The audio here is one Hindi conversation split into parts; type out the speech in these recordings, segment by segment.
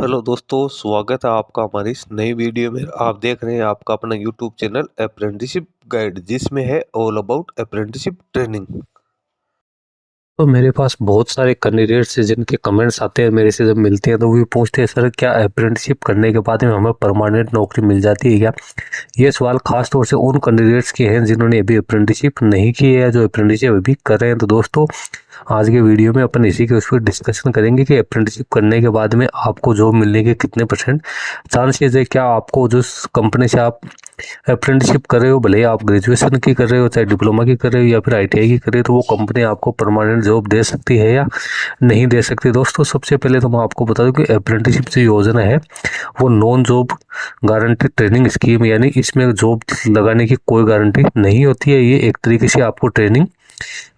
हेलो दोस्तों, स्वागत है आपका हमारी इस नई वीडियो में। आप देख रहे हैं आपका अपना यूट्यूब चैनल अप्रेंटिसशिप गाइड, जिसमें है ऑल अबाउट अप्रेंटिसशिप ट्रेनिंग। तो मेरे पास बहुत सारे कैंडिडेट्स हैं जिनके कमेंट्स आते हैं मेरे से जब मिलते हैं, तो वो पूछते हैं सर क्या अप्रेंटिसशिप करने के बाद में हमें परमानेंट नौकरी मिल जाती है क्या। ये सवाल खास तौर से उन कैंडिडेट्स के हैं जिन्होंने अभी अप्रेंटिसशिप नहीं की है, जो अप्रेंटिसशिप अभी कर रहे हैं। तो दोस्तों आज के वीडियो में अपन इसी के उस पर डिस्कशन करेंगे कि अप्रेंटिसशिप करने के बाद में आपको जॉब मिलने के कितने % चांसेस है। क्या आपको जो कंपनी से आप अप्रेंटिसशिप कर रहे हो, भले ही आप ग्रेजुएशन की कर रहे हो, चाहे डिप्लोमा की कर रहे हो या फिर ITI की कर रहे हो, तो वो कंपनी आपको परमानेंट जॉब दे सकती है या नहीं दे सकती। दोस्तों सबसे पहले तो मैं आपको बता दूं कि अप्रेंटिसशिप जो योजना है वो non job guarantee training scheme, यानी इसमें जॉब लगाने की कोई गारंटी नहीं होती है। ये एक तरीके से आपको ट्रेनिंग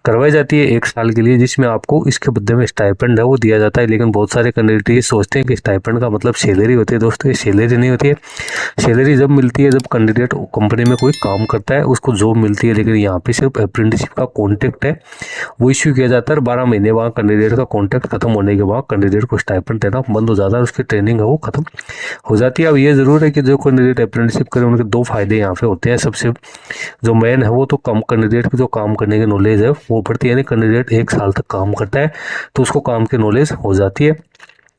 करवाई जाती है 1 साल के लिए, जिसमें आपको इसके बदले में स्टाइपेंड है वो दिया जाता है। लेकिन बहुत सारे कैंडिडेट ये सोचते हैं कि स्टाइपेंड का मतलब सैलरी होती है। दोस्तों ये सैलरी नहीं होती है। सैलरी जब मिलती है जब कैंडिडेट कंपनी में कोई काम करता है, उसको जॉब मिलती है। लेकिन यहाँ पे सिर्फ अप्रेंटिसशिप का कॉन्ट्रैक्ट है वो इश्यू किया जाता है। 12 महीने बाद कैंडिडेट का कॉन्ट्रैक्ट खत्म होने के बाद कैंडिडेट को स्टाइपेंड देना बंद हो जाता है, उसकी ट्रेनिंग है वो खत्म हो जाती है। अब ये जरूर है कि जो कैंडिडेट अप्रेंटिसशिप करे उनके 2 फायदे यहाँ पे होते हैं। सबसे जो मेन है वो तो कम कैंडिडेट की जो काम करने की नॉलेज है वो बढ़ती है। यानी कैंडिडेट 1 साल तक काम करता है तो उसको काम की नॉलेज हो जाती है।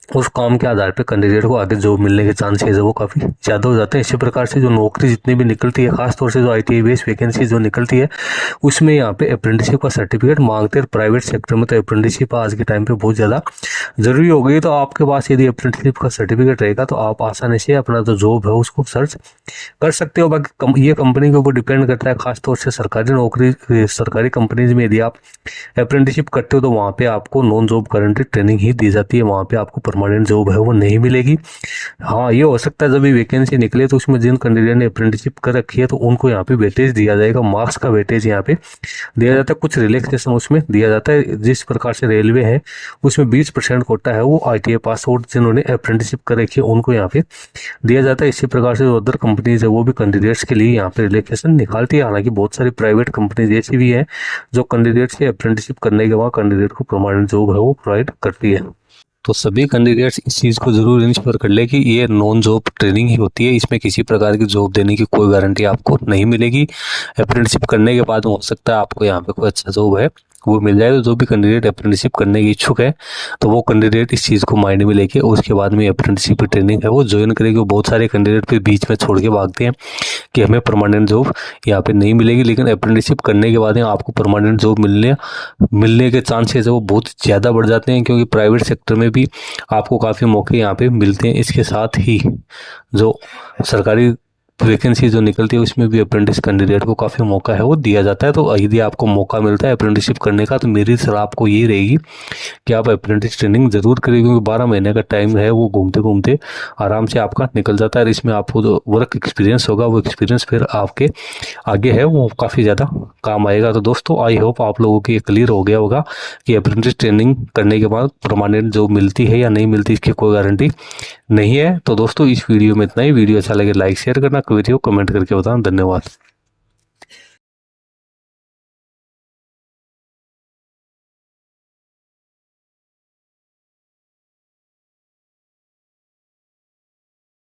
उस काम के आधार पे कैंडिडेट को आगे जॉब मिलने के चांसेस है वो काफ़ी ज़्यादा हो जाते हैं। इसी प्रकार से जो नौकरी जितनी भी निकलती है, खासतौर से जो ITI बेस्ड वैकेंसी जो निकलती है, उसमें यहाँ पे अप्रेंटिसशिप का सर्टिफिकेट मांगते हैं। प्राइवेट सेक्टर में तो अप्रेंटिसशिप आज के टाइम पे बहुत ज़्यादा ज़रूरी हो गई। तो आपके पास यदि अप्रेंटिसशिप का सर्टिफिकेट रहेगा तो आप आसानी से अपना जो जॉब है उसको सर्च कर सकते हो। बाकी ये कंपनी के ऊपर डिपेंड करता है। खासतौर से सरकारी नौकरी, सरकारी कंपनीज में यदि आप अप्रेंटिसशिप करते हो तो वहाँ पे आपको नॉन जॉब गारंटी ट्रेनिंग ही दी जाती है। वहाँ पे आपको परमानेंट जॉब है वो नहीं मिलेगी। हाँ ये हो सकता है जब भी वैकेंसी निकले तो उसमें जिन कैंडिडेट ने अप्रेंटिसशिप कर रखी है तो उनको यहाँ पे वेटेज दिया जाएगा, मार्क्स का वेटेज यहाँ पे दिया जाता है। कुछ रिलैक्सेशन उसमें दिया जाता है। जिस प्रकार से रेलवे है उसमें 20% कोटा है वो ITI पास आउट जिन्होंने अप्रेंटिसशिप कर रखी है उनको यहाँ पे दिया जाता है। इसी प्रकार से अदर कंपनीज है वो भी कैंडिडेट्स के लिए यहाँ पे रिलैक्सेशन निकालती है। हालांकि बहुत सारी प्राइवेट कंपनीज ऐसी भी है जो कैंडिडेट से अप्रेंटिसशिप करने के बाद कैंडिडेट को परमानेंट जॉब है वो प्रोवाइड करती है। तो सभी कैंडिडेट्स इस चीज़ को जरूर इंश्योर कर ले कि ये नॉन जॉब ट्रेनिंग ही होती है। इसमें किसी प्रकार की जॉब देने की कोई गारंटी आपको नहीं मिलेगी। अप्रेंटिसशिप करने के बाद हो सकता है आपको यहाँ पे कोई अच्छा जॉब है वो मिल जाए। तो जो भी कैंडिडेट अप्रेंटिसशिप करने की इच्छुक है तो वो कैंडिडेट इस चीज़ को माइंड में लेके उसके बाद में अप्रेंटिसशिप की ट्रेनिंग है वो ज्वाइन करेगी। बहुत सारे कैंडिडेट फिर बीच में छोड़ के भागते हैं कि हमें परमानेंट जॉब यहाँ पे नहीं मिलेगी। लेकिन अप्रेंटिसशिप करने के बाद आपको परमानेंट जॉब मिलने के चांसेस है वो बहुत ज़्यादा बढ़ जाते हैं, क्योंकि प्राइवेट सेक्टर में भी आपको काफ़ी मौके यहाँ पे मिलते हैं। इसके साथ ही जो सरकारी वैकेंसी जो निकलती है उसमें भी अप्रेंटिस कैंडिडेट को काफ़ी मौका है वो दिया जाता है। तो यदि आपको मौका मिलता है अप्रेंटिसशिप करने का तो मेरी सलाह आपको ये रहेगी कि आप अप्रेंटिस ट्रेनिंग जरूर करें, क्योंकि 12 महीने का टाइम है वो घूमते घूमते आराम से आपका निकल जाता है। और इसमें आपको जो वर्क एक्सपीरियंस होगा वो एक्सपीरियंस फिर आपके आगे है वो काफ़ी ज़्यादा काम आएगा। तो दोस्तों आई होप आप लोगों को ये क्लियर हो गया होगा कि अप्रेंटिस ट्रेनिंग करने के बाद परमानेंट जॉब मिलती है या नहीं मिलती, इसकी कोई गारंटी नहीं है। तो दोस्तों इस वीडियो में इतना ही। वीडियो अच्छा लगे लाइक शेयर करना, वीडियो कमेंट करके बताना। धन्यवाद।